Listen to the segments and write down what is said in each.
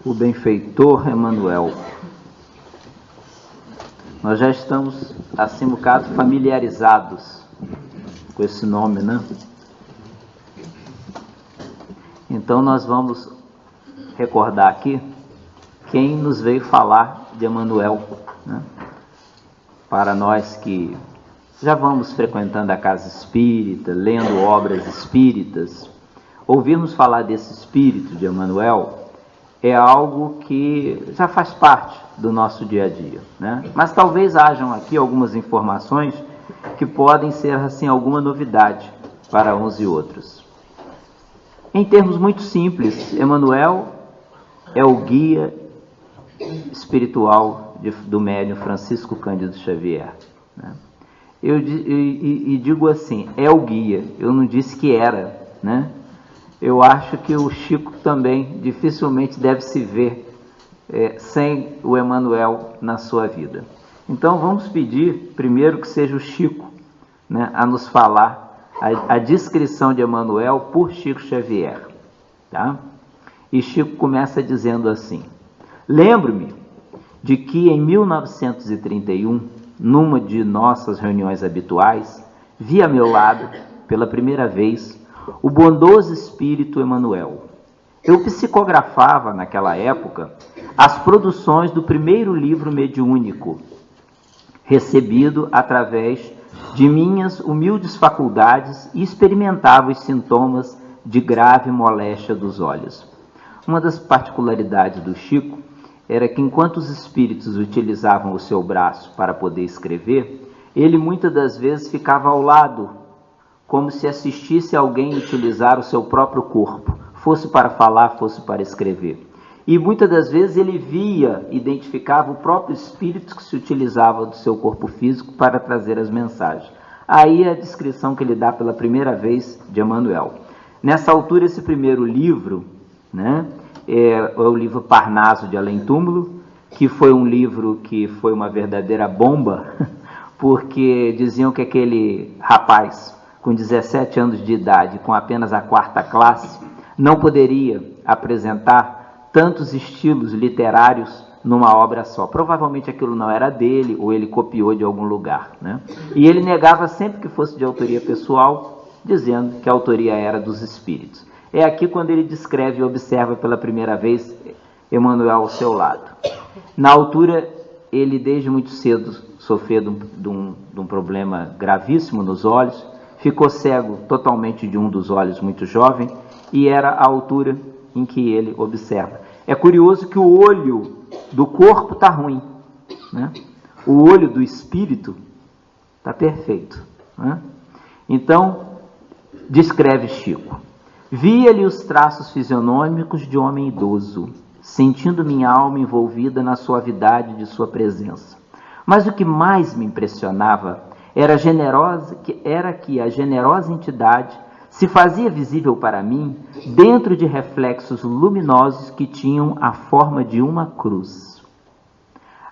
o benfeitor Emmanuel. Nós já estamos, assim no caso, familiarizados com esse nome, né? Então nós vamos recordar aqui quem nos veio falar de Emmanuel, né? Para nós que já vamos frequentando a casa espírita, lendo obras espíritas, ouvirmos falar desse espírito de Emmanuel é algo que já faz parte do nosso dia a dia, né? Mas talvez hajam aqui algumas informações que podem ser assim alguma novidade para uns e outros. Em termos muito simples, Emmanuel é o guia espiritual do médium Francisco Cândido Xavier, né? Eu digo assim, é o guia, eu não disse que era, né? Eu acho que o Chico também dificilmente deve se ver sem o Emmanuel na sua vida. Então vamos pedir primeiro que seja o Chico, né, a nos falar a descrição de Emmanuel por Chico Xavier, tá? E Chico começa dizendo assim: lembro-me de que em 1931, numa de nossas reuniões habituais, vi a meu lado, pela primeira vez, o bondoso espírito Emmanuel. Eu psicografava, naquela época, as produções do primeiro livro mediúnico, recebido através de minhas humildes faculdades, e experimentava os sintomas de grave moléstia dos olhos. Uma das particularidades do Chico era que, enquanto os espíritos utilizavam o seu braço para poder escrever, ele muitas das vezes ficava ao lado, como se assistisse a alguém utilizar o seu próprio corpo, fosse para falar, fosse para escrever. E muitas das vezes ele via, identificava o próprio espírito que se utilizava do seu corpo físico para trazer as mensagens. Aí a descrição que ele dá pela primeira vez de Emmanuel. Nessa altura, esse primeiro livro, né, é o livro Parnaso de Além Túmulo, que foi um livro que foi uma verdadeira bomba, porque diziam que aquele rapaz com 17 anos de idade, com apenas a 4ª classe, não poderia apresentar tantos estilos literários numa obra só. Provavelmente aquilo não era dele, ou ele copiou de algum lugar, né? E ele negava sempre que fosse de autoria pessoal, dizendo que a autoria era dos espíritos. É aqui quando ele descreve e observa pela primeira vez Emmanuel ao seu lado. Na altura, ele desde muito cedo sofreu de um problema gravíssimo nos olhos, ficou cego totalmente de um dos olhos muito jovem, e era a altura em que ele observa. É curioso que o olho do corpo está ruim, né? O olho do espírito está perfeito, né? Então, descreve Chico: via-lhe os traços fisionômicos de homem idoso, sentindo minha alma envolvida na suavidade de sua presença. Mas o que mais me impressionava era que a generosa entidade se fazia visível para mim dentro de reflexos luminosos que tinham a forma de uma cruz.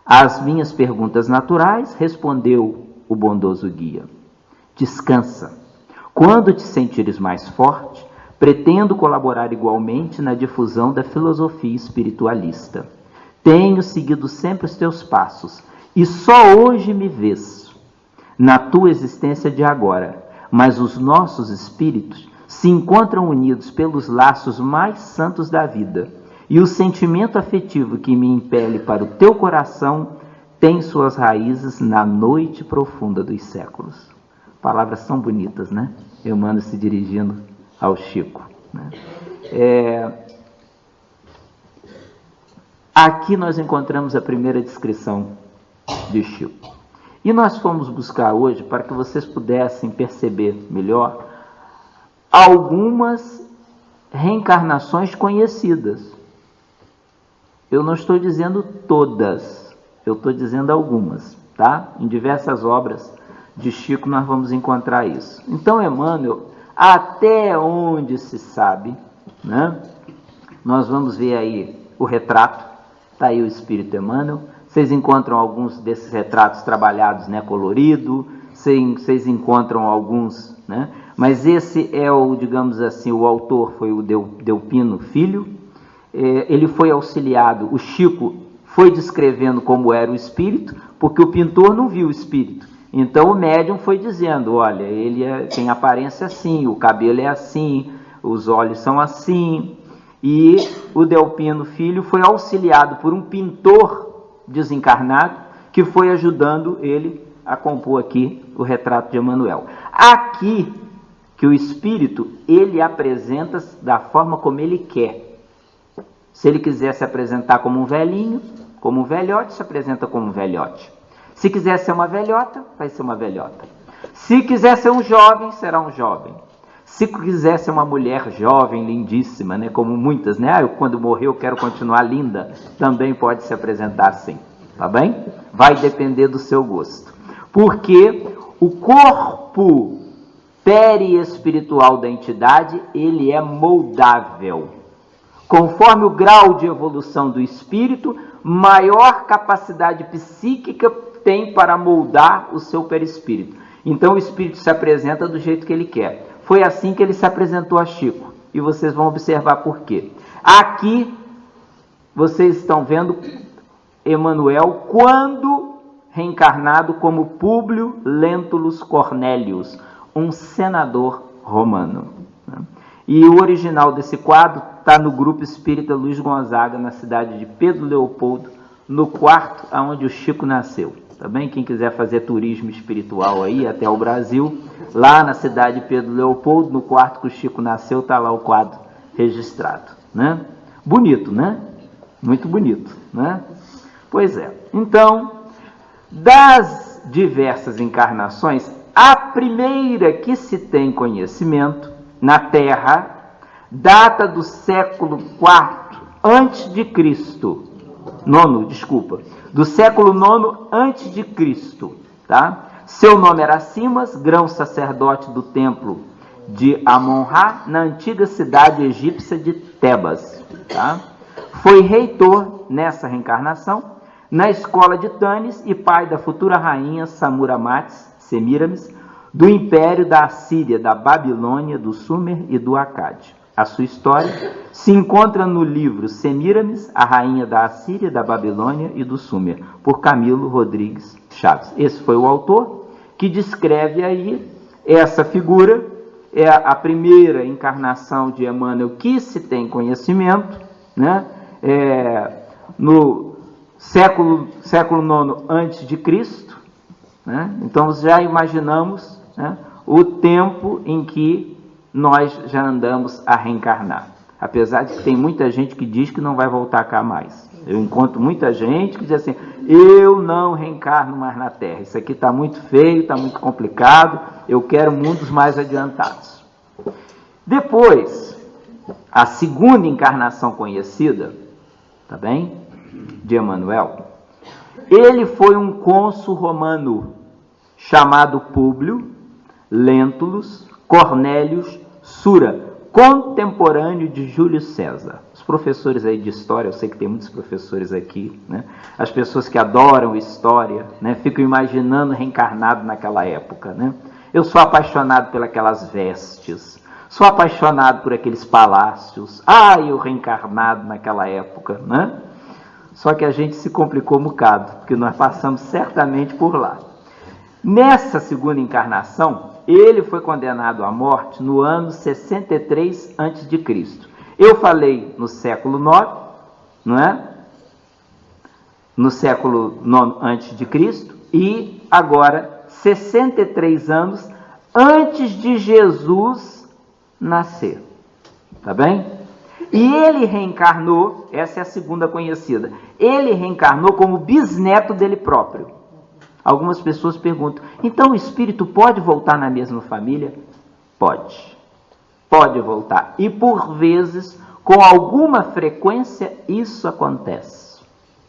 Às minhas perguntas naturais, respondeu o bondoso guia: descansa. Quando te sentires mais forte, pretendo colaborar igualmente na difusão da filosofia espiritualista. Tenho seguido sempre os teus passos, e só hoje me vês na tua existência de agora, mas os nossos espíritos se encontram unidos pelos laços mais santos da vida, e o sentimento afetivo que me impele para o teu coração tem suas raízes na noite profunda dos séculos. Palavras tão bonitas, né? Emmanuel se dirigindo ao Chico, né? Aqui nós encontramos a primeira descrição de Chico. E nós fomos buscar hoje, para que vocês pudessem perceber melhor, algumas reencarnações conhecidas. Eu não estou dizendo todas, eu estou dizendo algumas, tá? Em diversas obras de Chico nós vamos encontrar isso. Então, Emmanuel, até onde se sabe, né? Nós vamos ver aí o retrato, está aí o Espírito Emmanuel. Vocês encontram alguns desses retratos trabalhados, né, colorido, vocês encontram alguns, né? Mas esse é o, digamos assim, o autor foi o Delpino Filho, ele foi auxiliado, o Chico foi descrevendo como era o espírito, porque o pintor não viu o espírito. Então o médium foi dizendo, olha, ele tem aparência assim, o cabelo é assim, os olhos são assim. E o Delpino Filho foi auxiliado por um pintor desencarnado que foi ajudando ele a compor aqui o retrato de Emmanuel. Aqui que o espírito, ele apresenta da forma como ele quer. Se ele quiser se apresentar como um velhinho, como um velhote, se apresenta como um velhote. Se quiser ser uma velhota, vai ser uma velhota. Se quiser ser um jovem, será um jovem. Se quiser ser uma mulher jovem, lindíssima, né, como muitas, né? Eu, quando morrer eu quero continuar linda, também pode se apresentar assim, tá bem? Vai depender do seu gosto. Porque o corpo periespiritual da entidade, ele é moldável. Conforme o grau de evolução do espírito, maior capacidade psíquica tem para moldar o seu perispírito. Então o espírito se apresenta do jeito que ele quer. Foi assim que ele se apresentou a Chico. E vocês vão observar por quê. Aqui, vocês estão vendo Emmanuel quando reencarnado como Públio Lentulus Cornélius, um senador romano. E o original desse quadro está no Grupo Espírita Luiz Gonzaga, na cidade de Pedro Leopoldo, no quarto onde o Chico nasceu. Tá bem? Quem quiser fazer turismo espiritual aí até o Brasil, lá na cidade de Pedro Leopoldo, no quarto que o Chico nasceu, está lá o quadro registrado. Né? Bonito, né? Muito bonito, né? Pois é. Então, das diversas encarnações, a primeira que se tem conhecimento na Terra data do século IV antes de Cristo. Do século IX antes de Cristo, tá? Seu nome era Simas, grão-sacerdote do templo de Amon-Ra, na antiga cidade egípcia de Tebas, tá? Foi reitor nessa reencarnação na escola de Tanis e pai da futura rainha Semíramis, do império da Assíria, da Babilônia, do Sumer e do Acade. A sua história se encontra no livro Semíramis, a rainha da Assíria, da Babilônia e do Sumer, por Camilo Rodrigues Chaves. Esse foi o autor que descreve aí essa figura, é a primeira encarnação de Emmanuel que se tem conhecimento, né? No século IX antes de Cristo, né? Então já imaginamos, né, o tempo em que nós já andamos a reencarnar. Apesar de que tem muita gente que diz que não vai voltar cá mais. Eu encontro muita gente que diz assim, eu não reencarno mais na Terra. Isso aqui está muito feio, está muito complicado, eu quero mundos mais adiantados. Depois, a segunda encarnação conhecida, tá bem? De Emmanuel, ele foi um cônsul romano chamado Públio Lentulus Cornélius Sura, contemporâneo de Júlio César. Os professores aí de história, eu sei que tem muitos professores aqui, né? As pessoas que adoram história, né, ficam imaginando reencarnado naquela época, né? Eu sou apaixonado pelas vestes, sou apaixonado por aqueles palácios, eu reencarnado naquela época, né? Só que a gente se complicou um bocado, porque nós passamos certamente por lá. Nessa segunda encarnação, ele foi condenado à morte no ano 63 a.C. Eu falei no século IX, não é? No século IX a.C. e agora 63 anos antes de Jesus nascer. Tá bem? E ele reencarnou, essa é a segunda conhecida, ele reencarnou como bisneto dele próprio. Algumas pessoas perguntam, então o espírito pode voltar na mesma família? Pode. Pode voltar. E por vezes, com alguma frequência, isso acontece.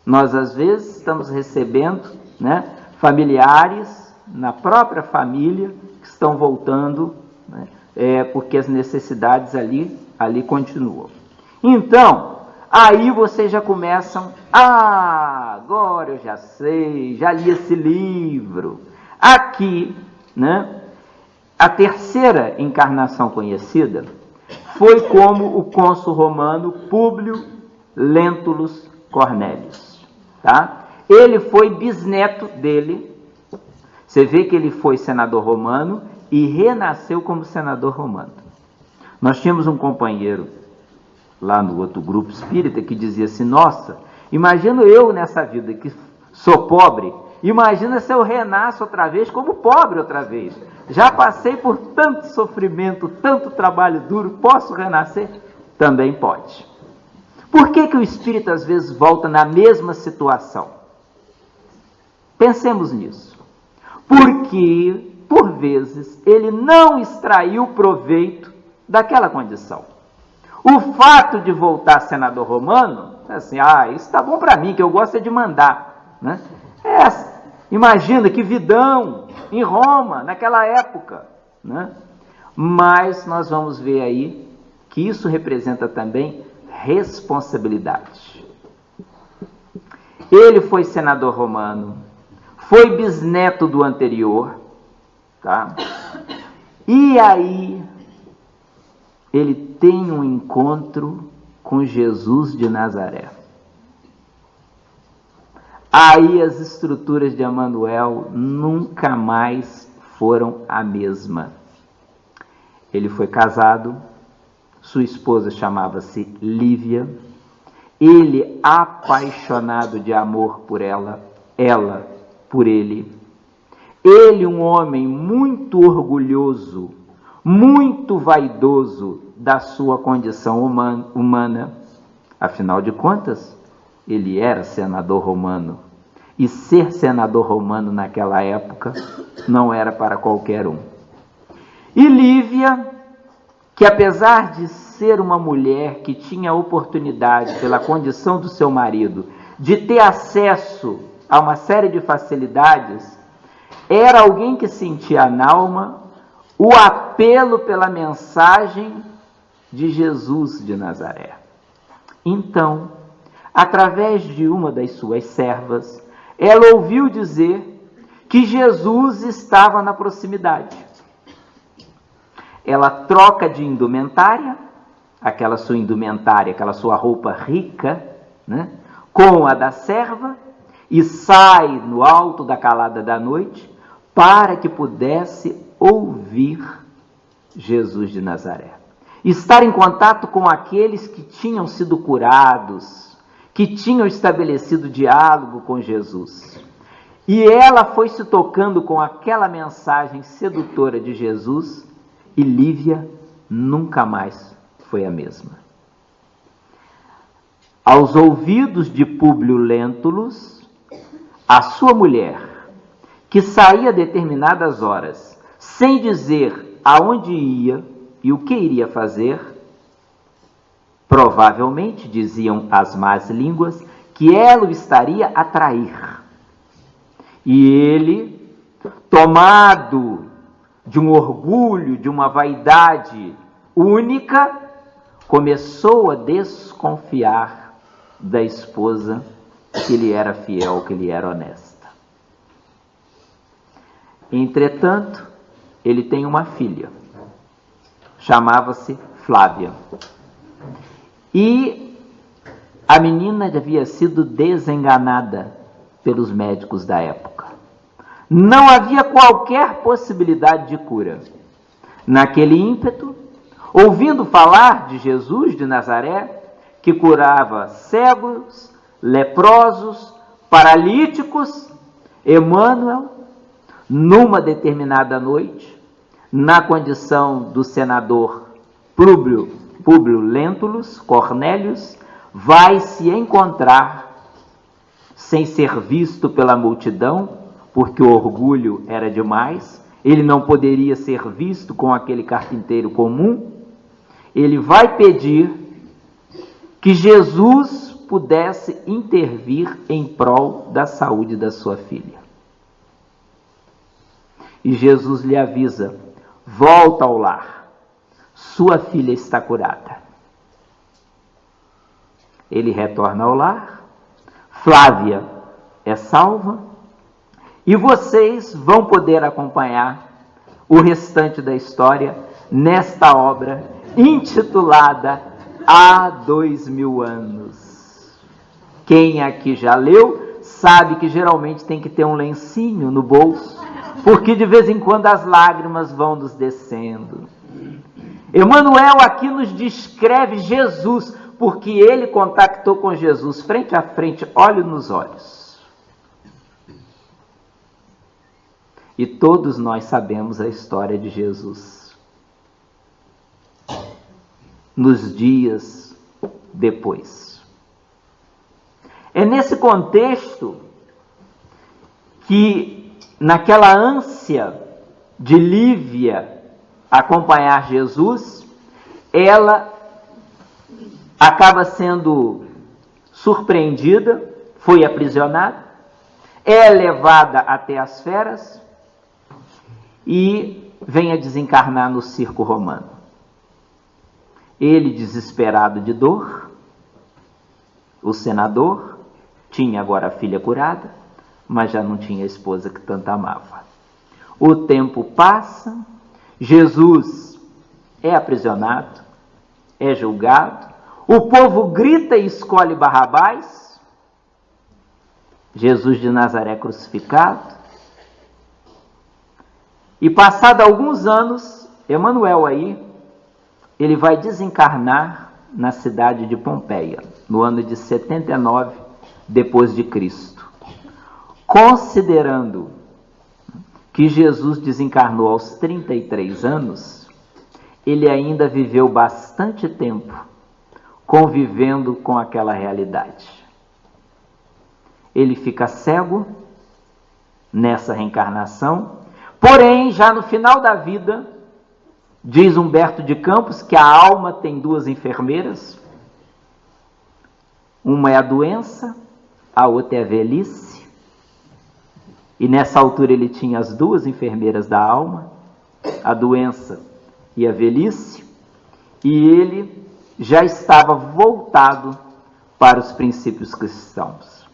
Nós às vezes estamos recebendo, né, familiares na própria família que estão voltando, né, porque as necessidades ali continuam. Então, aí vocês já começam, agora eu já sei, já li esse livro. Aqui, né, a terceira encarnação conhecida foi como o cônsul romano Públio Lentulus Cornélius, tá? Ele foi bisneto dele. Você vê que ele foi senador romano e renasceu como senador romano. Nós tínhamos um companheiro lá no outro grupo espírita que dizia assim: nossa, imagino eu nessa vida que sou pobre, imagina se eu renasço outra vez como pobre outra vez. Já passei por tanto sofrimento, tanto trabalho duro, posso renascer? Também pode. Por que o espírito às vezes volta na mesma situação? Pensemos nisso. Porque, por vezes, ele não extraiu proveito daquela condição. O fato de voltar senador romano, assim, isso está bom para mim, que eu gosto de mandar, né? Imagina que vidão em Roma, naquela época, né? Mas nós vamos ver aí que isso representa também responsabilidade. Ele foi senador romano, foi bisneto do anterior, tá? E aí ele tem um encontro com Jesus de Nazaré. Aí as estruturas de Emanuel nunca mais foram a mesma. Ele foi casado, sua esposa chamava-se Lívia, ele apaixonado de amor por ela por ele. Ele, um homem muito orgulhoso, muito vaidoso da sua condição humana. Afinal de contas, ele era senador romano. E ser senador romano naquela época não era para qualquer um. E Lívia, que apesar de ser uma mulher que tinha oportunidade, pela condição do seu marido, de ter acesso a uma série de facilidades, era alguém que sentia na alma o apelo pela mensagem de Jesus de Nazaré. Então, através de uma das suas servas, ela ouviu dizer que Jesus estava na proximidade. Ela troca de indumentária, aquela sua indumentária, aquela sua roupa rica, né, com a da serva, e sai no alto da calada da noite para que pudesse ouvir Jesus de Nazaré. Estar em contato com aqueles que tinham sido curados, que tinham estabelecido diálogo com Jesus. E ela foi se tocando com aquela mensagem sedutora de Jesus, e Lívia nunca mais foi a mesma. Aos ouvidos de Públio Lentulus, a sua mulher, que saía a determinadas horas, sem dizer aonde ia e o que iria fazer, provavelmente, diziam as más línguas, que ela o estaria a trair. E ele, tomado de um orgulho, de uma vaidade única, começou a desconfiar da esposa, que lhe era fiel, que lhe era honesta. Entretanto, ele tem uma filha, chamava-se Flávia. E a menina havia sido desenganada pelos médicos da época. Não havia qualquer possibilidade de cura. Naquele ímpeto, ouvindo falar de Jesus de Nazaré, que curava cegos, leprosos, paralíticos, Emmanuel, numa determinada noite, na condição do senador Públio Lentulus Cornélius, vai se encontrar, sem ser visto pela multidão, porque o orgulho era demais, ele não poderia ser visto com aquele carpinteiro comum. Ele vai pedir que Jesus pudesse intervir em prol da saúde da sua filha. E Jesus lhe avisa: volta ao lar, sua filha está curada. Ele retorna ao lar, Flávia é salva, e vocês vão poder acompanhar o restante da história nesta obra intitulada Há 2000 anos. Quem aqui já leu, sabe que geralmente tem que ter um lencinho no bolso, porque de vez em quando as lágrimas vão nos descendo. Emmanuel aqui nos descreve Jesus, porque ele contactou com Jesus frente a frente, olho nos olhos. E todos nós sabemos a história de Jesus. Nos dias depois. É nesse contexto que, naquela ânsia de Lívia acompanhar Jesus, ela acaba sendo surpreendida, foi aprisionada, é levada até as feras e vem a desencarnar no circo romano. Ele, desesperado de dor, o senador, tinha agora a filha curada, mas já não tinha a esposa que tanto amava. O tempo passa, Jesus é aprisionado, é julgado, o povo grita e escolhe Barrabás, Jesus de Nazaré crucificado, e passado alguns anos, Emmanuel aí, ele vai desencarnar na cidade de Pompeia, no ano de 79 depois de Cristo. Considerando que Jesus desencarnou aos 33 anos, ele ainda viveu bastante tempo convivendo com aquela realidade. Ele fica cego nessa reencarnação, porém, já no final da vida, diz Humberto de Campos que a alma tem duas enfermeiras, uma é a doença, a outra é a velhice, e nessa altura ele tinha as duas enfermeiras da alma, a doença e a velhice, e ele já estava voltado para os princípios cristãos.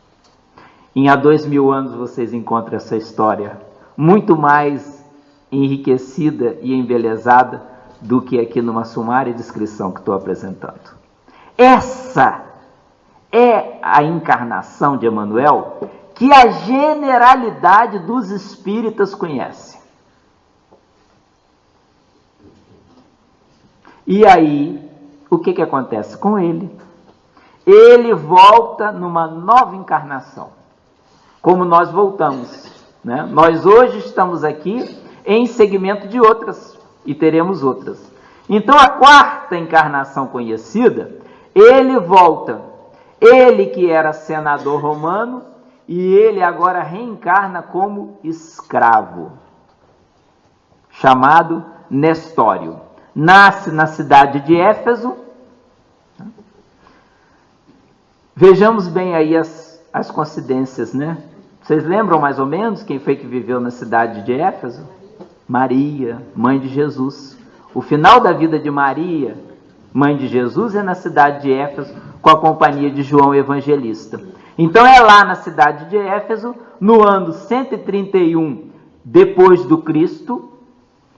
Em há 2000 anos vocês encontram essa história muito mais enriquecida e embelezada do que aqui numa sumária descrição que estou apresentando. Essa é a encarnação de Emmanuel que a generalidade dos espíritas conhece. E aí, o que acontece com ele? Ele volta numa nova encarnação, como nós voltamos, né? Nós hoje estamos aqui em seguimento de outras, e teremos outras. Então, a quarta encarnação conhecida, ele volta. Ele que era senador romano, e ele agora reencarna como escravo, chamado Nestório. Nasce na cidade de Éfeso. Vejamos bem aí as coincidências, né? Vocês lembram mais ou menos quem foi que viveu na cidade de Éfeso? Maria, mãe de Jesus. O final da vida de Maria, mãe de Jesus, é na cidade de Éfeso, com a companhia de João Evangelista. Então é lá na cidade de Éfeso, no ano 131 depois do Cristo.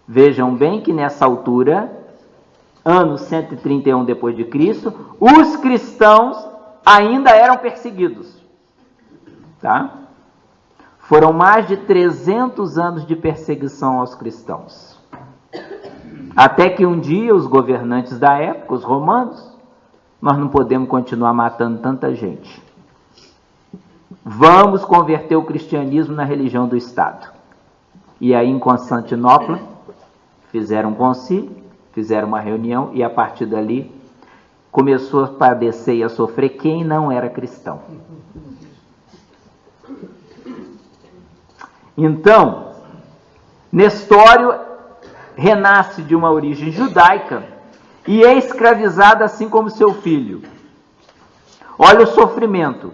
Vejam bem que nessa altura, ano 131 depois de Cristo, os cristãos ainda eram perseguidos. Tá? Foram mais de 300 anos de perseguição aos cristãos. Até que um dia os governantes da época, os romanos, nós não podemos continuar matando tanta gente. Vamos converter o cristianismo na religião do Estado. E aí em Constantinopla fizeram um concílio, fizeram uma reunião e a partir dali começou a padecer e a sofrer quem não era cristão. Então, Nestório renasce de uma origem judaica e é escravizado assim como seu filho. Olha o sofrimento.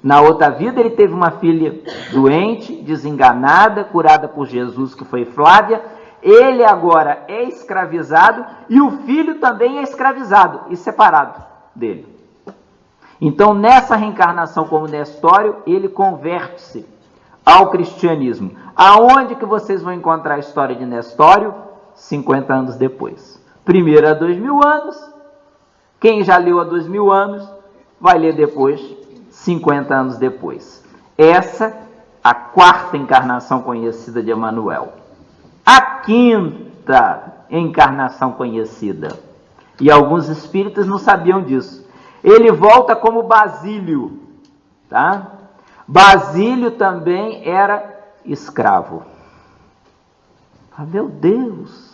Na outra vida ele teve uma filha doente, desenganada, curada por Jesus, que foi Flávia. Ele agora é escravizado e o filho também é escravizado e separado dele. Então, nessa reencarnação como Nestório, ele converte-se ao cristianismo. Aonde que vocês vão encontrar a história de Nestório? 50 anos depois. Primeiro há 2000 anos. Quem já leu há 2000 anos, vai ler depois 50 anos depois. Essa, a quarta encarnação conhecida de Emmanuel. A quinta encarnação conhecida. E alguns espíritas não sabiam disso. Ele volta como Basílio, tá? Basílio também era escravo. Ah, meu Deus!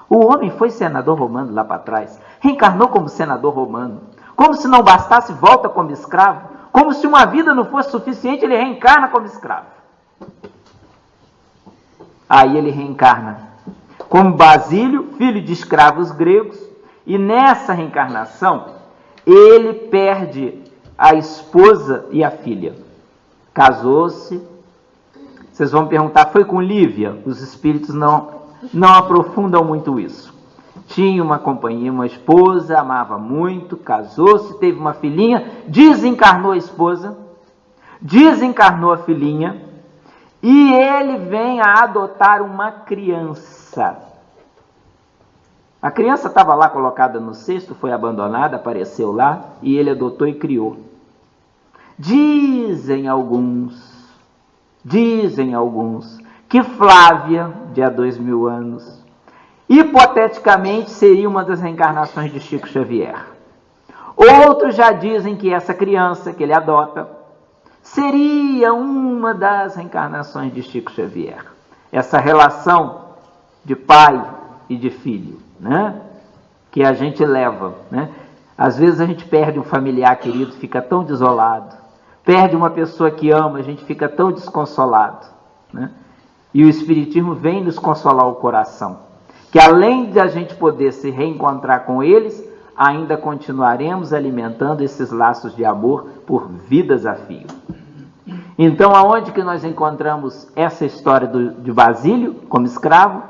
O homem foi senador romano lá para trás, reencarnou como senador romano. Como se não bastasse, volta como escravo. Como se uma vida não fosse suficiente, ele reencarna como escravo. Aí ele reencarna como Basílio, filho de escravos gregos, e nessa reencarnação ele perde a esposa e a filha. Casou-se. Vocês vão perguntar, foi com Lívia? Os espíritos não aprofundam muito isso. Tinha uma companhia, uma esposa, amava muito, casou-se, teve uma filhinha, desencarnou a esposa, desencarnou a filhinha, e ele vem a adotar uma criança. A criança estava lá colocada no cesto, foi abandonada, apareceu lá, e ele adotou e criou. Dizem alguns, que Flávia, de há 2000 anos, hipoteticamente seria uma das reencarnações de Chico Xavier. Outros já dizem que essa criança que ele adota seria uma das reencarnações de Chico Xavier. Essa relação de pai e de filho, né? Que a gente leva, né? Às vezes a gente perde um familiar querido, fica tão desolado. Perde uma pessoa que ama, a gente fica tão desconsolado, né? E o Espiritismo vem nos consolar o coração. Que além de a gente poder se reencontrar com eles, ainda continuaremos alimentando esses laços de amor por vidas a fio. Então, aonde que nós encontramos essa história de Basílio, como escravo?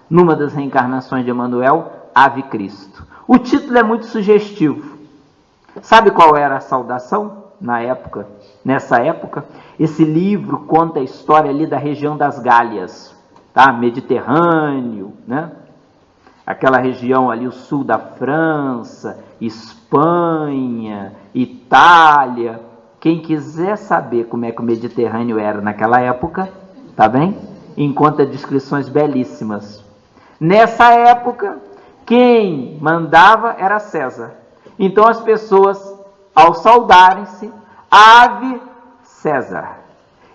Numa das reencarnações de Emmanuel, Ave Cristo. O título é muito sugestivo. Sabe qual era a saudação na época? Nessa época, esse livro conta a história ali da região das Gálias, tá? Mediterrâneo, né? Aquela região ali, o sul da França, Espanha, Itália. Quem quiser saber como é que o Mediterrâneo era naquela época, tá bem? Encontra descrições belíssimas. Nessa época, quem mandava era César. Então as pessoas, ao saudarem-se, Ave César.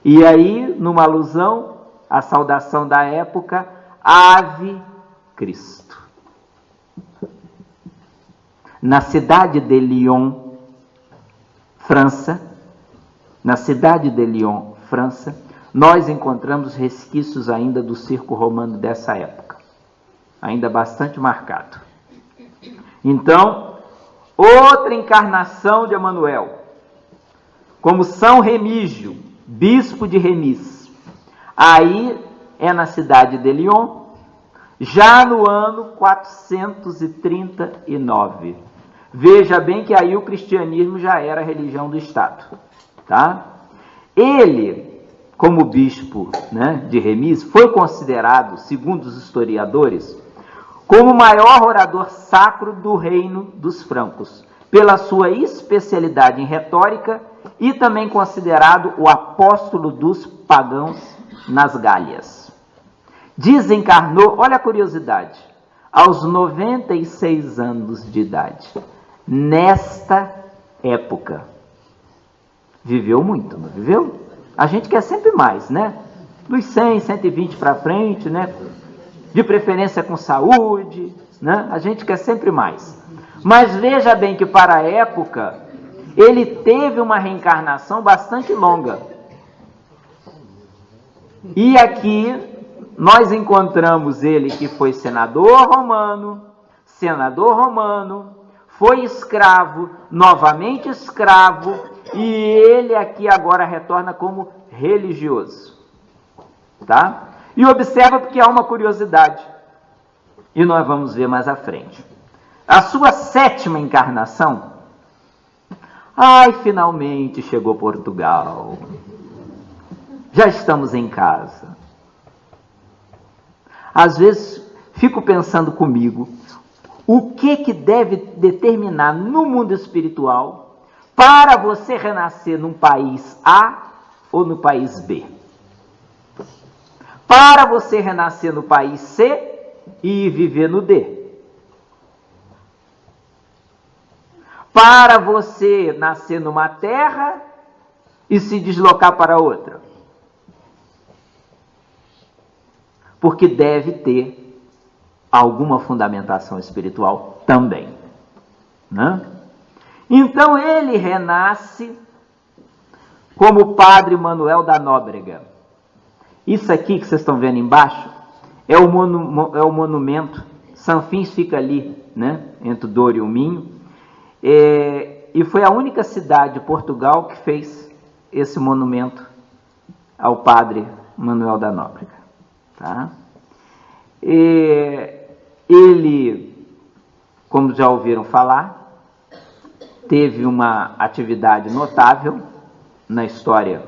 E aí, numa alusão à saudação da época, Ave Cristo. Na cidade de Lyon, França, nós encontramos resquícios ainda do circo romano dessa época, ainda bastante marcado. Então, outra encarnação de Emmanuel, como São Remígio, bispo de Remis. Aí é na cidade de Lyon, já no ano 439. Veja bem que aí o cristianismo já era a religião do Estado, tá? Ele, como bispo, né, de Remis, foi considerado, segundo os historiadores, como o maior orador sacro do reino dos francos, pela sua especialidade em retórica e também considerado o apóstolo dos pagãos nas Gálias. Desencarnou, olha a curiosidade, aos 96 anos de idade. Nesta época. Viveu muito, não viveu? A gente quer sempre mais, né? Dos 100, 120 para frente, né? De preferência com saúde, né? A gente quer sempre mais. Mas veja bem que para a época, ele teve uma reencarnação bastante longa. E aqui nós encontramos ele que foi senador romano, foi escravo, novamente escravo, e ele aqui agora retorna como religioso. Tá? E observa porque há uma curiosidade, e nós vamos ver mais à frente. A sua 7ª encarnação, finalmente chegou Portugal. Já estamos em casa. Às vezes fico pensando comigo, o que deve determinar no mundo espiritual para você renascer num país A ou no país B. Para você renascer no país C e viver no D. Para você nascer numa terra e se deslocar para outra. Porque deve ter alguma fundamentação espiritual também, né? Então ele renasce como Padre Manuel da Nóbrega. Isso aqui que vocês estão vendo embaixo é o monumento. Sanfins fica ali, né, entre o Douro e o Minho. E foi a única cidade de Portugal que fez esse monumento ao Padre Manuel da Nóbrega. Tá? Ele, como já ouviram falar, teve uma atividade notável na história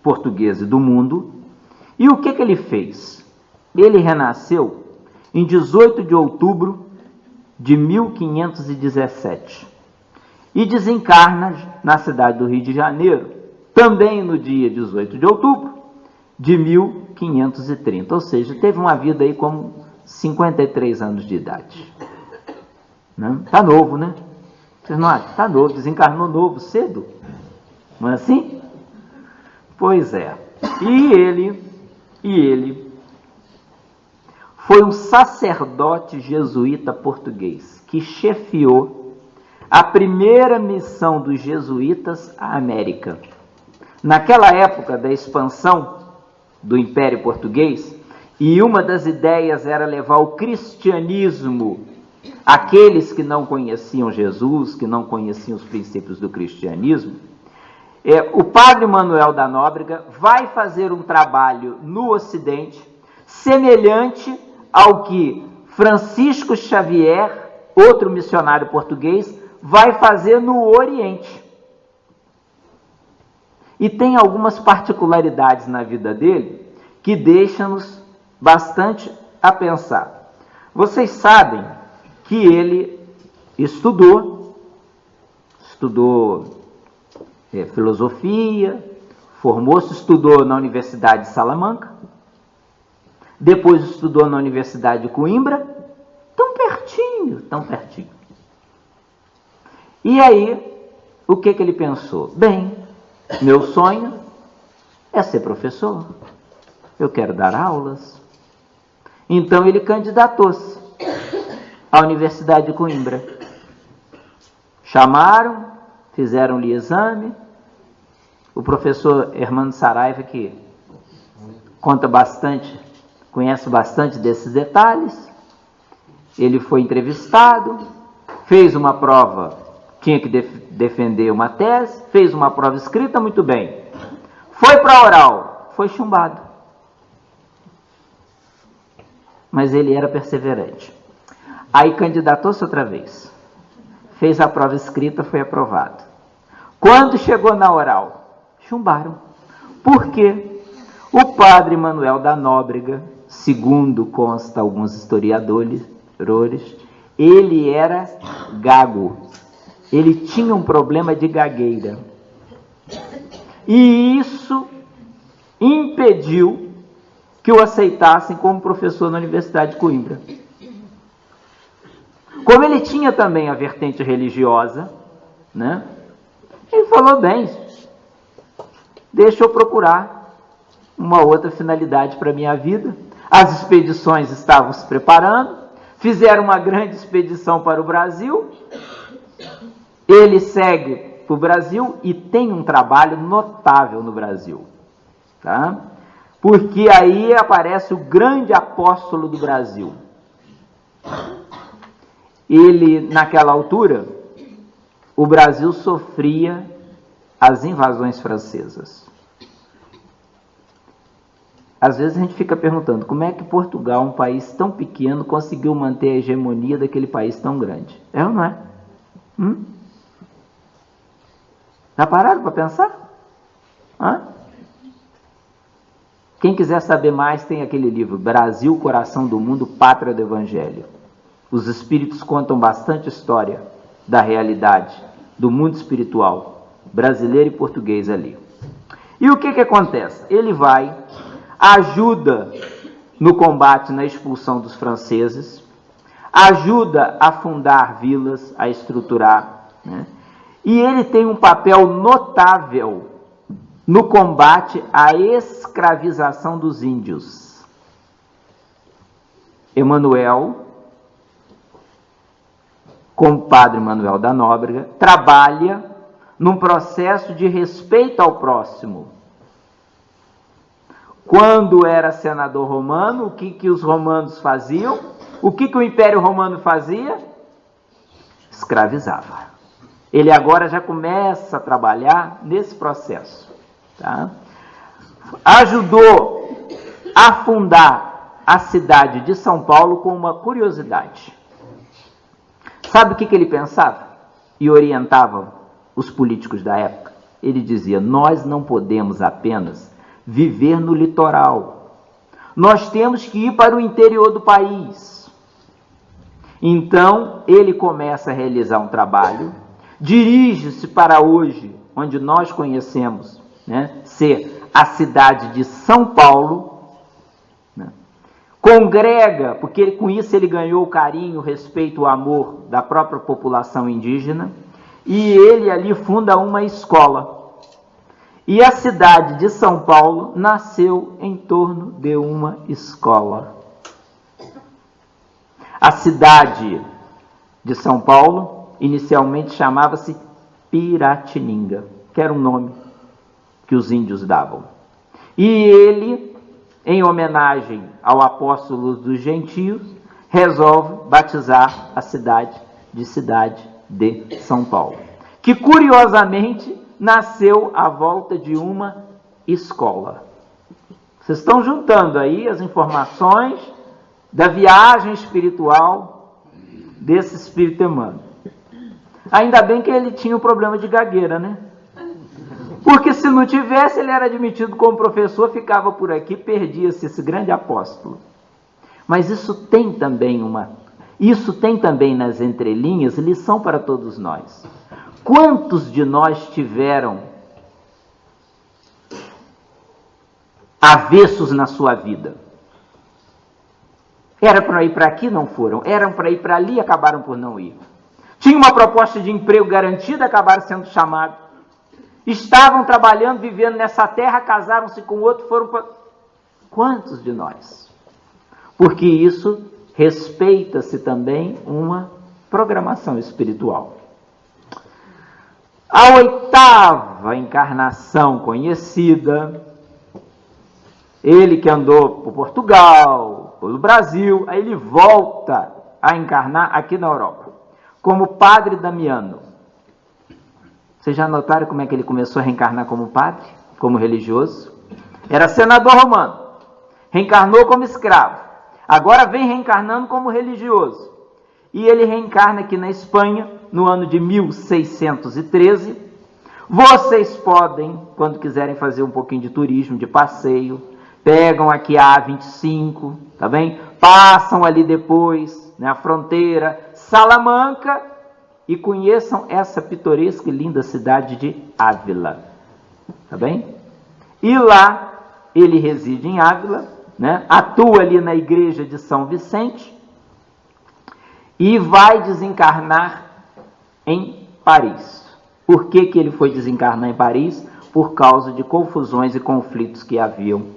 portuguesa e do mundo. E o que ele fez? Ele renasceu em 18 de outubro de 1517 e desencarna na cidade do Rio de Janeiro, também no dia 18 de outubro de 1530, ou seja, teve uma vida aí como 53 anos de idade. Está novo, né? Vocês não acham? Está novo, desencarnou novo, cedo. Não é assim? Pois é. E ele foi um sacerdote jesuíta português que chefiou a primeira missão dos jesuítas à América. Naquela época da expansão do Império Português, e uma das ideias era levar o cristianismo àqueles que não conheciam Jesus, que não conheciam os princípios do cristianismo. O Padre Manuel da Nóbrega vai fazer um trabalho no Ocidente semelhante ao que Francisco Xavier, outro missionário português, vai fazer no Oriente. E tem algumas particularidades na vida dele que deixam-nos bastante a pensar. Vocês sabem que ele estudou filosofia, formou-se, estudou na Universidade de Salamanca, depois estudou na Universidade de Coimbra, tão pertinho. E aí, o que ele pensou? Bem, meu sonho é ser professor, eu quero dar aulas. Então ele candidatou-se à Universidade de Coimbra. Chamaram, fizeram-lhe exame. O professor Hermano Saraiva, que conta bastante, conhece bastante desses detalhes, ele foi entrevistado, fez uma prova, tinha que defender uma tese, fez uma prova escrita, muito bem. Foi para a oral, foi chumbado. Mas ele era perseverante. Aí candidatou-se outra vez. Fez a prova escrita, foi aprovado. Quando chegou na oral, chumbaram. Por quê? O Padre Manuel da Nóbrega, segundo consta alguns historiadores, ele era gago. Ele tinha um problema de gagueira. E isso impediu que o aceitassem como professor na Universidade de Coimbra. Como ele tinha também a vertente religiosa, né? Ele falou, bem, deixa eu procurar uma outra finalidade para a minha vida. As expedições estavam se preparando, fizeram uma grande expedição para o Brasil. Ele segue para o Brasil e tem um trabalho notável no Brasil, tá? Porque aí aparece o grande apóstolo do Brasil. Ele, naquela altura, o Brasil sofria as invasões francesas. Às vezes a gente fica perguntando, como é que Portugal, um país tão pequeno, conseguiu manter a hegemonia daquele país tão grande? É ou não é? Já pararam para pensar? Quem quiser saber mais, tem aquele livro, Brasil, Coração do Mundo, Pátria do Evangelho. Os espíritos contam bastante história da realidade do mundo espiritual brasileiro e português ali. E o que acontece? Ele vai, ajuda no combate, na expulsão dos franceses, ajuda a fundar vilas, a estruturar, né? E ele tem um papel notável no combate à escravização dos índios. Emanuel, como Padre Manuel da Nóbrega, trabalha num processo de respeito ao próximo. Quando era senador romano, o que os romanos faziam? O que o Império Romano fazia? Escravizava. Ele agora já começa a trabalhar nesse processo. Tá? Ajudou a fundar a cidade de São Paulo com uma curiosidade. Sabe o que ele pensava? E orientava os políticos da época? Ele dizia: nós não podemos apenas viver no litoral. Nós temos que ir para o interior do país. Então, ele começa a realizar um trabalho, dirige-se para hoje, onde nós conhecemos, né, ser a cidade de São Paulo, né? Congrega, porque com isso ele ganhou o carinho, o respeito, o amor da própria população indígena, e ele ali funda uma escola. E a cidade de São Paulo nasceu em torno de uma escola. A cidade de São Paulo inicialmente chamava-se Piratininga, que era um nome que os índios davam. E ele, em homenagem ao apóstolo dos gentios, resolve batizar a cidade de São Paulo, que curiosamente nasceu à volta de uma escola. Vocês estão juntando aí as informações da viagem espiritual desse espírito Emmanuel. Ainda bem que ele tinha um problema de gagueira, né? Porque se não tivesse, ele era admitido como professor, ficava por aqui, perdia-se esse grande apóstolo. Mas isso tem também nas entrelinhas lição para todos nós. Quantos de nós tiveram avessos na sua vida? Era para ir para aqui, não foram. Eram para ir para ali, acabaram por não ir. Tinha uma proposta de emprego garantida, acabaram sendo chamados. Estavam trabalhando, vivendo nessa terra, casaram-se com outro, foram para... Quantos de nós? Porque isso respeita-se também uma programação espiritual. A oitava encarnação conhecida, ele que andou por Portugal, pelo Brasil, aí ele volta a encarnar aqui na Europa, como Padre Damiano. Vocês já notaram como é que ele começou a reencarnar como padre, como religioso? Era senador romano, reencarnou como escravo, agora vem reencarnando como religioso. E ele reencarna aqui na Espanha, no ano de 1613. Vocês podem, quando quiserem fazer um pouquinho de turismo, de passeio, pegam aqui a A25, tá bem? Passam ali depois, né, a fronteira, Salamanca, e conheçam essa pitoresca e linda cidade de Ávila, tá bem? E lá, ele reside em Ávila, né, atua ali na igreja de São Vicente, e vai desencarnar em Paris. Por que ele foi desencarnar em Paris? Por causa de confusões e conflitos que haviam.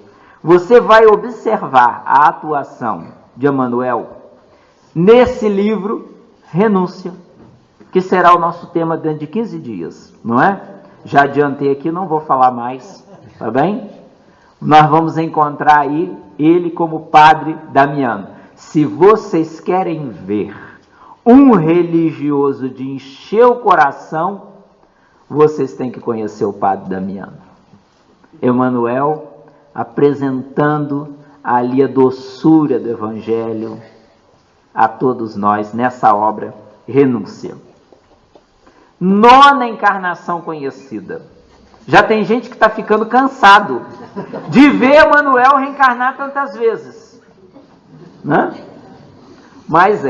Você vai observar a atuação de Emmanuel nesse livro, Renúncia, que será o nosso tema dentro de 15 dias, não é? Já adiantei aqui, não vou falar mais, tá bem? Nós vamos encontrar aí ele como Padre Damiano. Se vocês querem ver um religioso de encher o coração, vocês têm que conhecer o Padre Damiano. Emmanuel apresentando ali a doçura do Evangelho a todos nós nessa obra Renúncia. Nona encarnação conhecida. Já tem gente que está ficando cansado de ver Emmanuel reencarnar tantas vezes, né? Mas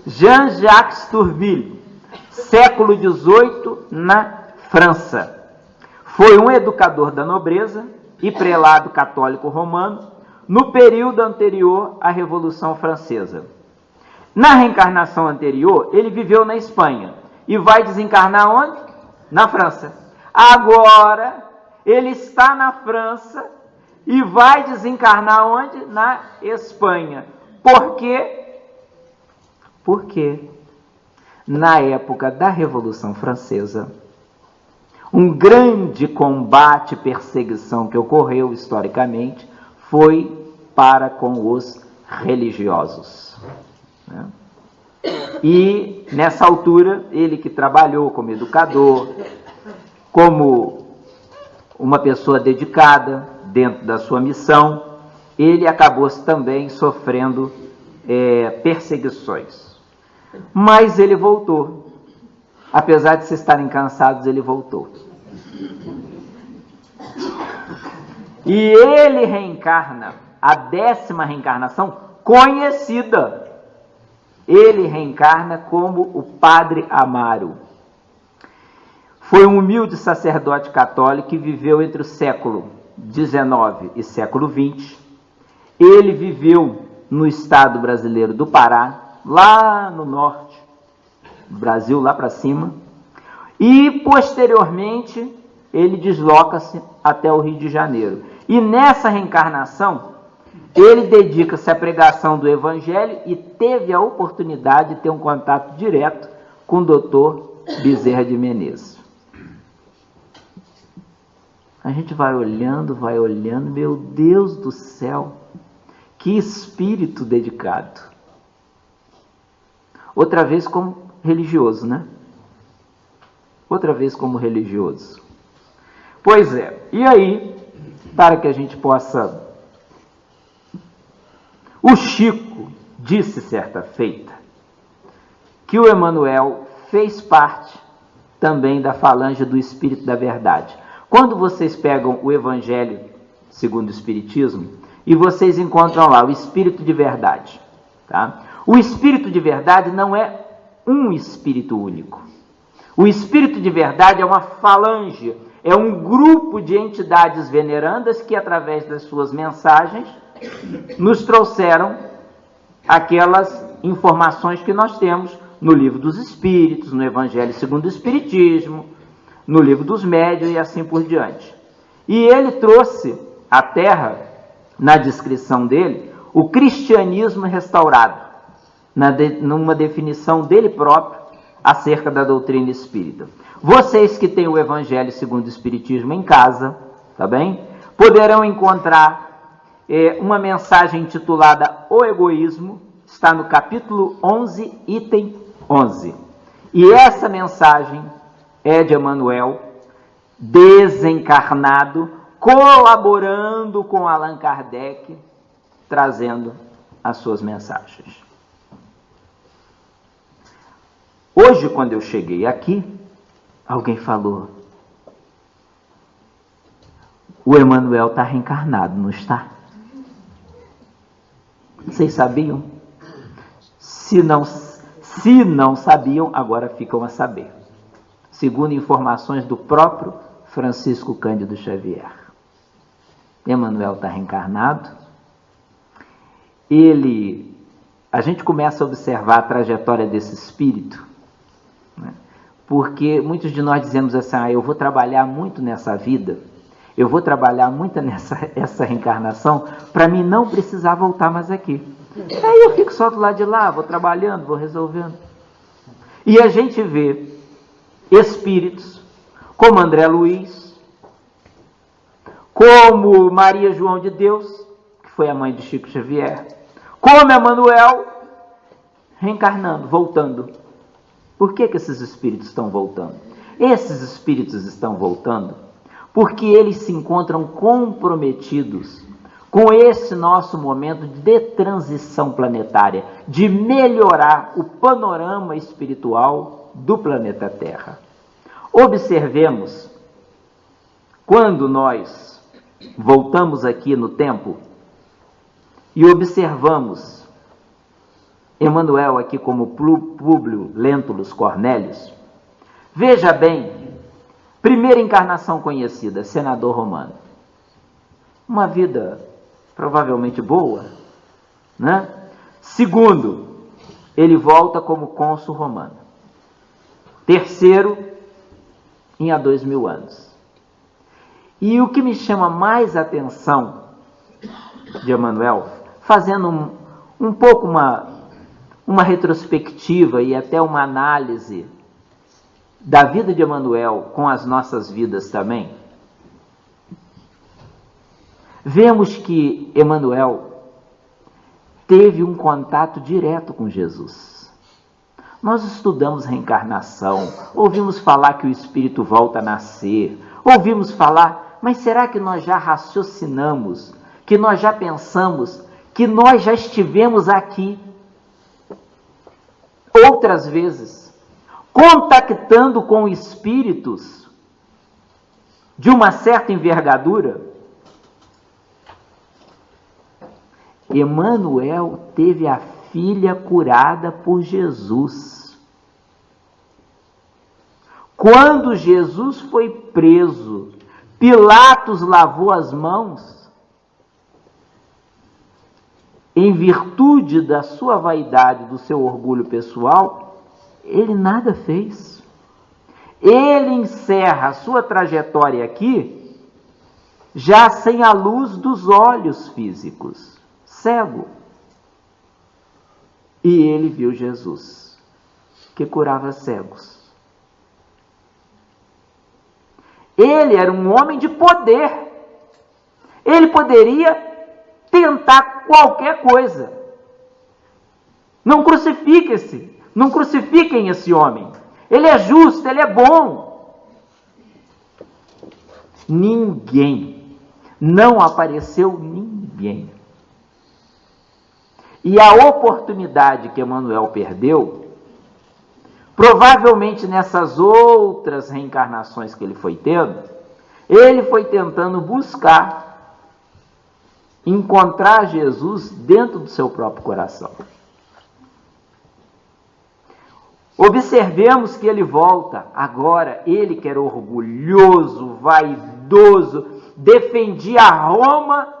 Jean-Jacques Tourville, século XVIII, na França. Foi um educador da nobreza e prelado católico romano no período anterior à Revolução Francesa. Na reencarnação anterior, ele viveu na Espanha e vai desencarnar onde? Na França. Agora, ele está na França e vai desencarnar onde? Na Espanha. Por quê? Porque na época da Revolução Francesa, um grande combate e perseguição que ocorreu historicamente foi para com os religiosos. E nessa altura, ele que trabalhou como educador, como uma pessoa dedicada dentro da sua missão, ele acabou também sofrendo perseguições. Mas ele voltou. Apesar de se estarem cansados, ele voltou. E ele reencarna, a 10ª reencarnação conhecida. Ele reencarna como o Padre Amaro. Foi um humilde sacerdote católico que viveu entre o século XIX e século XX. Ele viveu no estado brasileiro do Pará, lá no norte do Brasil, lá para cima, e posteriormente ele desloca-se até o Rio de Janeiro. E nessa reencarnação, ele dedica-se à pregação do Evangelho e teve a oportunidade de ter um contato direto com o doutor Bezerra de Menezes. A gente vai olhando, meu Deus do céu, que espírito dedicado. Outra vez como religioso, né? Outra vez como religioso. Pois é, e aí, para que a gente possa... O Chico disse certa feita que o Emmanuel fez parte também da falange do Espírito da Verdade. Quando vocês pegam o Evangelho segundo o Espiritismo e vocês encontram lá o Espírito de Verdade, tá? O Espírito de Verdade não é um Espírito único. O Espírito de Verdade é uma falange, é um grupo de entidades venerandas que, através das suas mensagens, nos trouxeram aquelas informações que nós temos no Livro dos Espíritos, no Evangelho segundo o Espiritismo, no Livro dos Médiuns e assim por diante. E ele trouxe à Terra, na descrição dele, o cristianismo restaurado, numa definição dele próprio acerca da doutrina espírita. Vocês que têm o Evangelho segundo o Espiritismo em casa, tá bem? Poderão encontrar uma mensagem intitulada O Egoísmo, está no capítulo 11, item 11. E essa mensagem é de Emmanuel, desencarnado, colaborando com Allan Kardec, trazendo as suas mensagens. Hoje, quando eu cheguei aqui, alguém falou: o Emmanuel está reencarnado, não está? Vocês sabiam? Se não sabiam, agora ficam a saber. Segundo informações do próprio Francisco Cândido Xavier. Emmanuel está reencarnado. A gente começa a observar a trajetória desse espírito, né? Porque muitos de nós dizemos assim: eu vou trabalhar muito nessa vida, eu vou trabalhar muito essa reencarnação, para mim não precisar voltar mais aqui. Aí eu fico só do lado de lá, vou trabalhando, vou resolvendo. E a gente vê espíritos como André Luiz, como Maria João de Deus, que foi a mãe de Chico Xavier, como Emmanuel, reencarnando, voltando. Por que esses espíritos estão voltando? Esses espíritos estão voltando porque eles se encontram comprometidos com esse nosso momento de transição planetária, de melhorar o panorama espiritual do planeta Terra. Observemos, quando nós voltamos aqui no tempo e observamos Emmanuel aqui como Públio Lentulus Cornélios, Veja bem, primeira encarnação conhecida, senador romano. Uma vida provavelmente boa, né? Segundo, ele volta como cônsul romano. Terceiro, há 2000 anos. E o que me chama mais atenção de Emmanuel, fazendo um pouco uma retrospectiva e até uma análise da vida de Emmanuel com as nossas vidas também, vemos que Emmanuel teve um contato direto com Jesus. Nós estudamos reencarnação, ouvimos falar que o espírito volta a nascer, ouvimos falar, mas será que nós já raciocinamos, que nós já pensamos, que nós já estivemos aqui outras vezes, contactando com espíritos de uma certa envergadura? Emmanuel teve a filha curada por Jesus. Quando Jesus foi preso, Pilatos lavou as mãos. Em virtude da sua vaidade, do seu orgulho pessoal, ele nada fez. Ele encerra a sua trajetória aqui, já sem a luz dos olhos físicos, cego. E ele viu Jesus, que curava cegos. Ele era um homem de poder. Ele poderia tentar qualquer coisa. Não crucifiquem-se, não crucifiquem esse homem. Ele é justo, ele é bom. Ninguém, não apareceu ninguém. E a oportunidade que Emmanuel perdeu, provavelmente nessas outras reencarnações que ele foi tendo, ele foi tentando buscar encontrar Jesus dentro do seu próprio coração. Observemos que ele volta, agora ele que era orgulhoso, vaidoso, defendia Roma,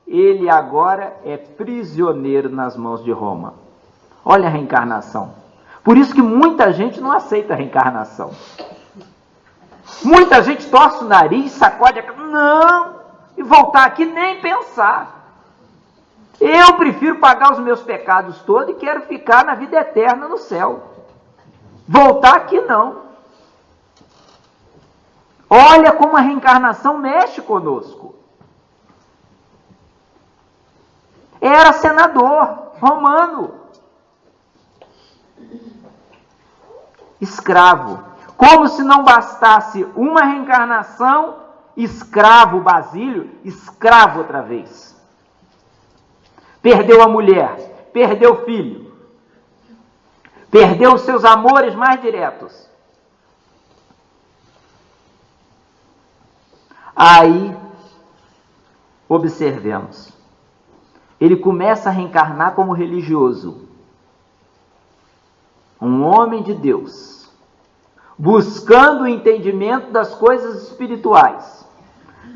ele agora é prisioneiro nas mãos de Roma. Olha a reencarnação. Por isso que muita gente não aceita a reencarnação. Muita gente torce o nariz, sacode a cabeça. Não! E voltar aqui nem pensar. Eu prefiro pagar os meus pecados todos e quero ficar na vida eterna no céu. Voltar aqui não. Olha como a reencarnação mexe conosco. Era senador romano. Escravo. Como se não bastasse uma reencarnação, escravo Basílio, escravo outra vez. Perdeu a mulher, perdeu o filho, perdeu os seus amores mais diretos. Aí, observemos, ele começa a reencarnar como religioso, um homem de Deus, buscando o entendimento das coisas espirituais,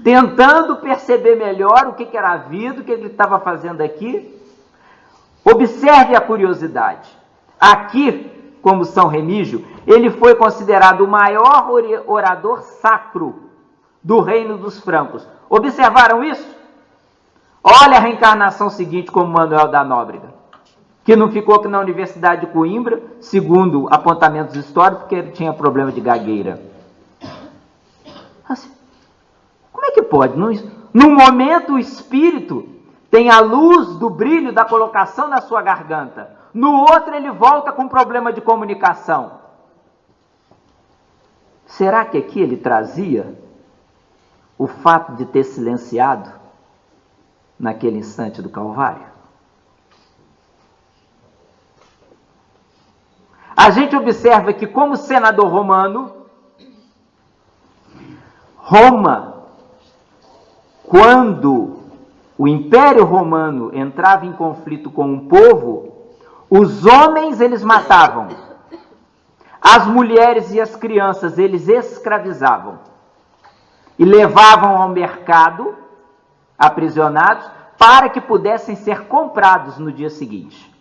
tentando perceber melhor o que era a vida, o que ele estava fazendo aqui. Observe a curiosidade. Aqui, como São Remígio, ele foi considerado o maior orador sacro do reino dos francos. Observaram isso? Olha a reencarnação seguinte como Manuel da Nóbrega, que não ficou aqui na Universidade de Coimbra, segundo apontamentos históricos, porque ele tinha problema de gagueira. Assim, como é que pode? Num momento o espírito tem a luz do brilho da colocação na sua garganta. No outro ele volta com problema de comunicação. Será que aqui ele trazia o fato de ter silenciado naquele instante do Calvário? A gente observa que, como senador romano, Roma, quando o Império Romano entrava em conflito com um povo, os homens eles matavam, As mulheres e as crianças eles escravizavam e levavam ao mercado, aprisionados, para que pudessem ser comprados no dia seguinte.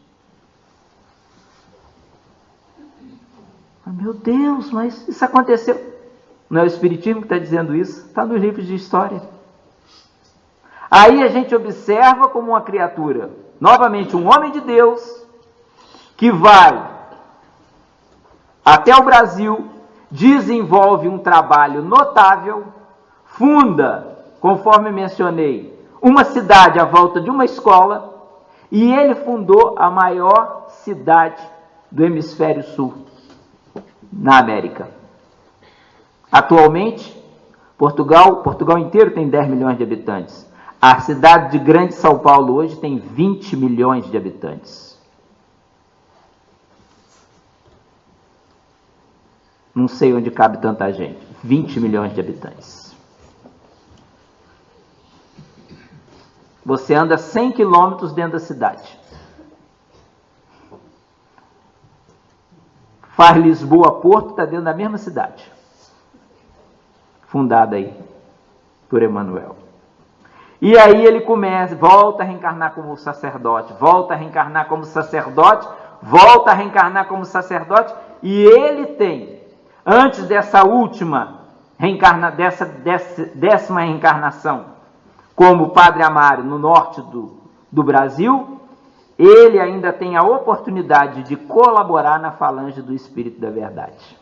Meu Deus, mas isso aconteceu. Não é o Espiritismo que está dizendo isso? Está nos livros de história. Aí a gente observa como uma criatura, novamente um homem de Deus, que vai até o Brasil, desenvolve um trabalho notável, funda, conforme mencionei, uma cidade à volta de uma escola, e ele fundou a maior cidade do hemisfério sul, na América. Atualmente, Portugal inteiro tem 10 milhões de habitantes. A cidade de Grande São Paulo hoje tem 20 milhões de habitantes. Não sei onde cabe tanta gente. 20 milhões de habitantes. Você anda 100 quilômetros dentro da cidade. Faz Lisboa-Porto, está dentro da mesma cidade. Fundada aí por Emmanuel. E aí ele começa, volta a reencarnar como sacerdote, volta a reencarnar como sacerdote, volta a reencarnar como sacerdote, e ele tem, antes dessa última décima reencarnação, como Padre Amário no norte do Brasil, ele ainda tem a oportunidade de colaborar na falange do Espírito da Verdade.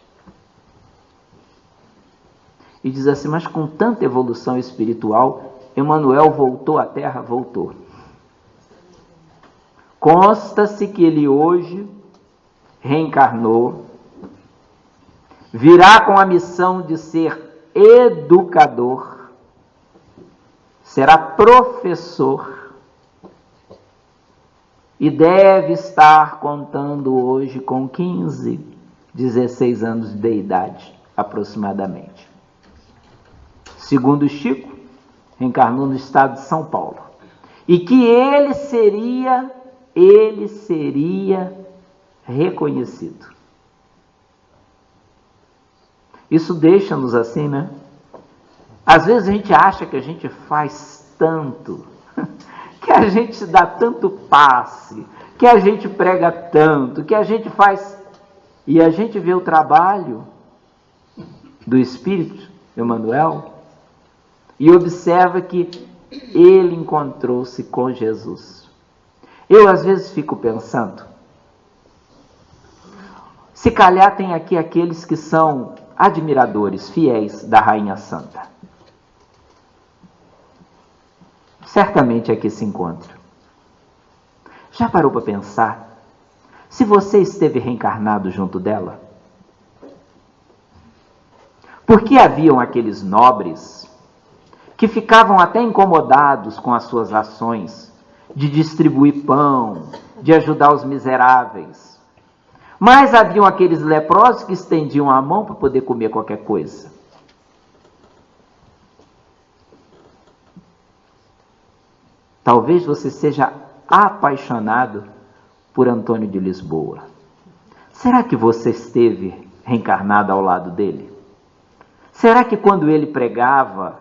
E diz assim, mas com tanta evolução espiritual, Emmanuel voltou à Terra? Voltou. Consta-se que ele hoje reencarnou, virá com a missão de ser educador, será professor e deve estar contando hoje com 15, 16 anos de idade, aproximadamente. Segundo Chico, reencarnou no estado de São Paulo. E que ele seria reconhecido. Isso deixa-nos assim, né? Às vezes a gente acha que a gente faz tanto, que a gente dá tanto passe, que a gente prega tanto, que a gente faz... E a gente vê o trabalho do Espírito, Emmanuel, e observa que ele encontrou-se com Jesus. Eu às vezes fico pensando, se calhar tem aqui aqueles que são admiradores, fiéis da Rainha Santa. Certamente aqui se encontra. Já parou para pensar se você esteve reencarnado junto dela? Porque haviam aqueles nobres que ficavam até incomodados com as suas ações de distribuir pão, de ajudar os miseráveis. Mas haviam aqueles leprosos que estendiam a mão para poder comer qualquer coisa. Talvez você seja apaixonado por Antônio de Lisboa. Será que você esteve reencarnado ao lado dele? Será que quando ele pregava,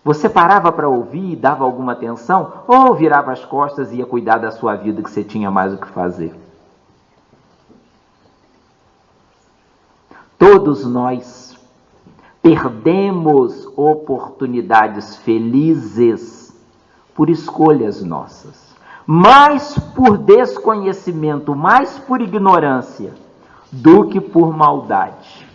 você parava para ouvir e dava alguma atenção? Ou virava as costas e ia cuidar da sua vida, que você tinha mais o que fazer? Todos nós perdemos oportunidades felizes por escolhas nossas, mais por desconhecimento, mais por ignorância, do que por maldade.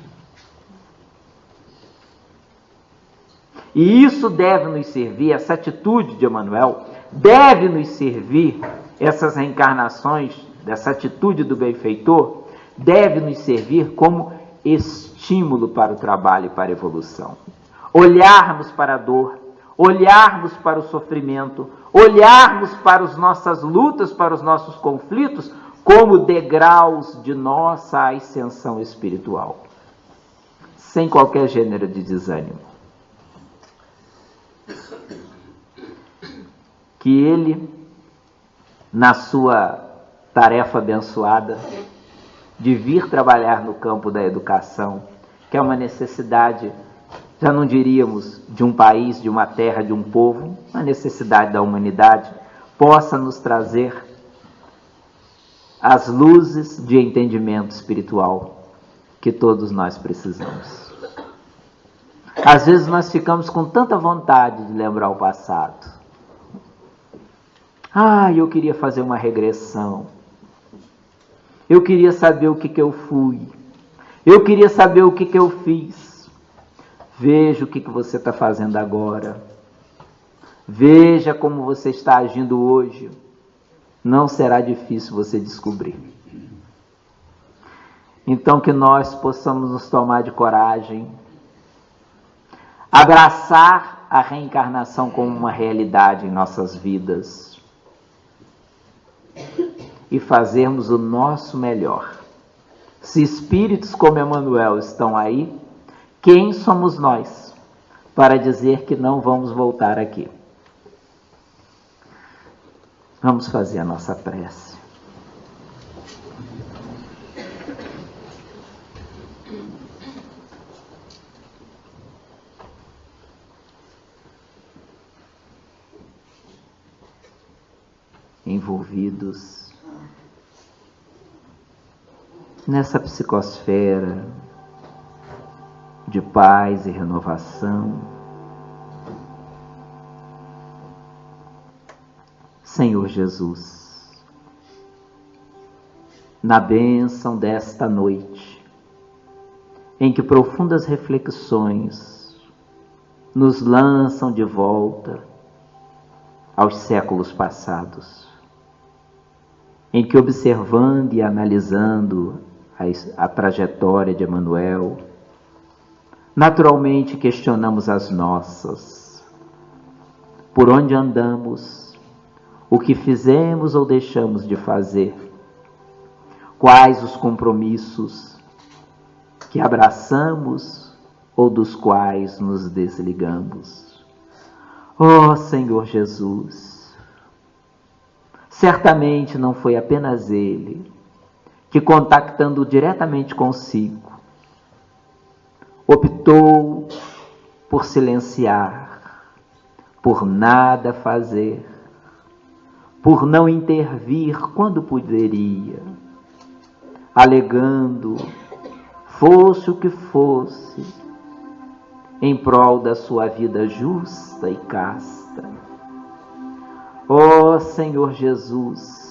E isso deve nos servir, essa atitude de Emmanuel, deve nos servir, essas reencarnações, dessa atitude do benfeitor, deve nos servir como estímulo para o trabalho e para a evolução. Olharmos para a dor, olharmos para o sofrimento, olharmos para as nossas lutas, para os nossos conflitos, como degraus de nossa ascensão espiritual, sem qualquer gênero de desânimo. Que ele, na sua tarefa abençoada, de vir trabalhar no campo da educação, que é uma necessidade, já não diríamos de um país, de uma terra, de um povo, uma necessidade da humanidade, possa nos trazer as luzes de entendimento espiritual que todos nós precisamos. Às vezes nós ficamos com tanta vontade de lembrar o passado. Eu queria fazer uma regressão. Eu queria saber o que eu fui. Eu queria saber o que eu fiz. Veja o que você está fazendo agora. Veja como você está agindo hoje. Não será difícil você descobrir. Então que nós possamos nos tomar de coragem, abraçar a reencarnação como uma realidade em nossas vidas e fazermos o nosso melhor. Se espíritos como Emmanuel estão aí, quem somos nós para dizer que não vamos voltar aqui? Vamos fazer a nossa prece. Envolvidos nessa psicosfera de paz e renovação, Senhor Jesus, na bênção desta noite, em que profundas reflexões nos lançam de volta aos séculos passados, em que, observando e analisando a trajetória de Emmanuel, naturalmente questionamos as nossas. Por onde andamos? O que fizemos ou deixamos de fazer? Quais os compromissos que abraçamos ou dos quais nos desligamos? Ó Senhor Jesus, certamente não foi apenas Ele que, contactando diretamente consigo, optou por silenciar, por nada fazer, por não intervir quando poderia, alegando, fosse o que fosse, em prol da sua vida justa e casta. Ó Senhor Jesus,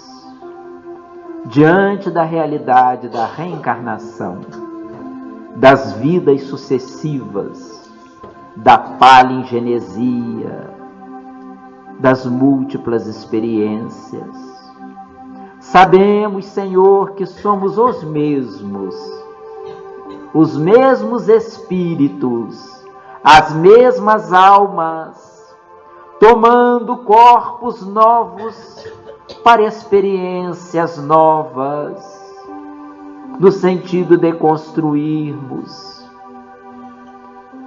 diante da realidade da reencarnação, das vidas sucessivas, da palingenesia, das múltiplas experiências, sabemos, Senhor, que somos os mesmos espíritos, as mesmas almas, tomando corpos novos para experiências novas, no sentido de construirmos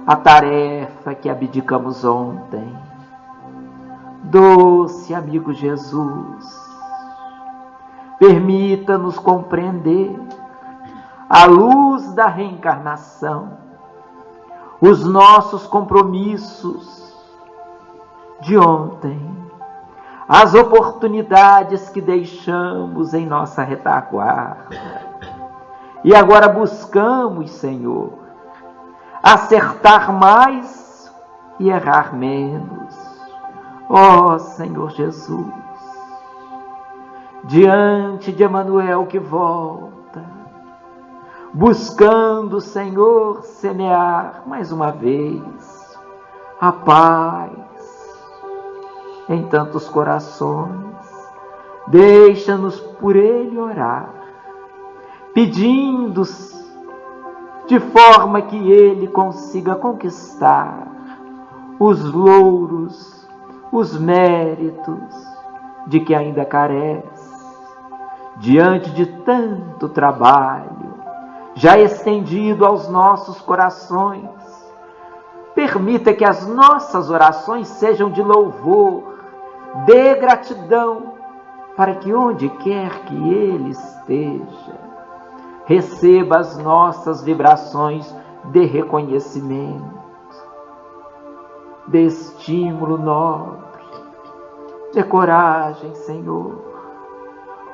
a tarefa que abdicamos ontem. Doce amigo Jesus, permita-nos compreender, à luz da reencarnação, os nossos compromissos de ontem, as oportunidades que deixamos em nossa retaguarda, e agora buscamos, Senhor, acertar mais e errar menos. Ó Senhor Jesus, diante de Emmanuel que volta, buscando, Senhor, semear mais uma vez a paz em tantos corações, deixa-nos por Ele orar, pedindo de forma que Ele consiga conquistar os louros, os méritos de que ainda carece, diante de tanto trabalho já estendido aos nossos corações. Permita que as nossas orações sejam de louvor, de gratidão, para que onde quer que Ele esteja, receba as nossas vibrações de reconhecimento, de estímulo nobre, de coragem, Senhor.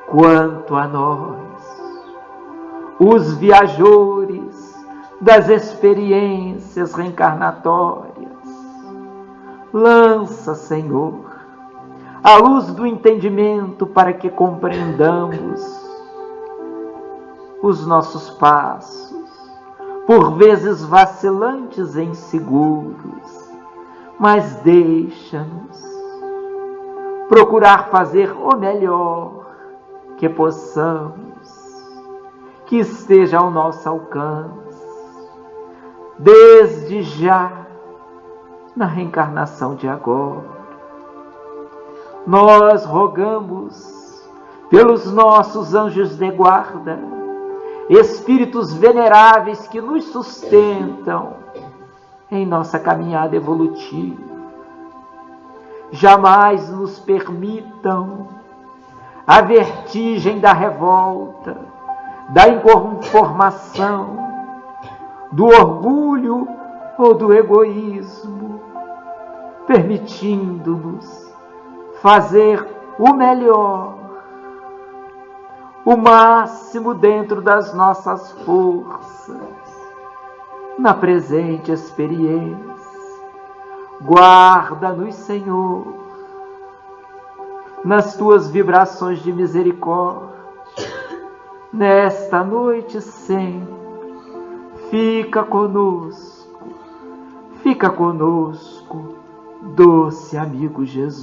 Quanto a nós, os viajores das experiências reencarnatórias, lança, Senhor, a luz do entendimento para que compreendamos os nossos passos, por vezes vacilantes e inseguros, mas deixa-nos procurar fazer o melhor que possamos, que esteja ao nosso alcance, desde já, na reencarnação de agora. Nós rogamos pelos nossos anjos de guarda, espíritos veneráveis que nos sustentam em nossa caminhada evolutiva. Jamais nos permitam a vertigem da revolta, da inconformação, do orgulho ou do egoísmo, permitindo-nos fazer o melhor, o máximo dentro das nossas forças, na presente experiência. Guarda-nos, Senhor, nas tuas vibrações de misericórdia, nesta noite sempre. Fica conosco, doce amigo Jesus.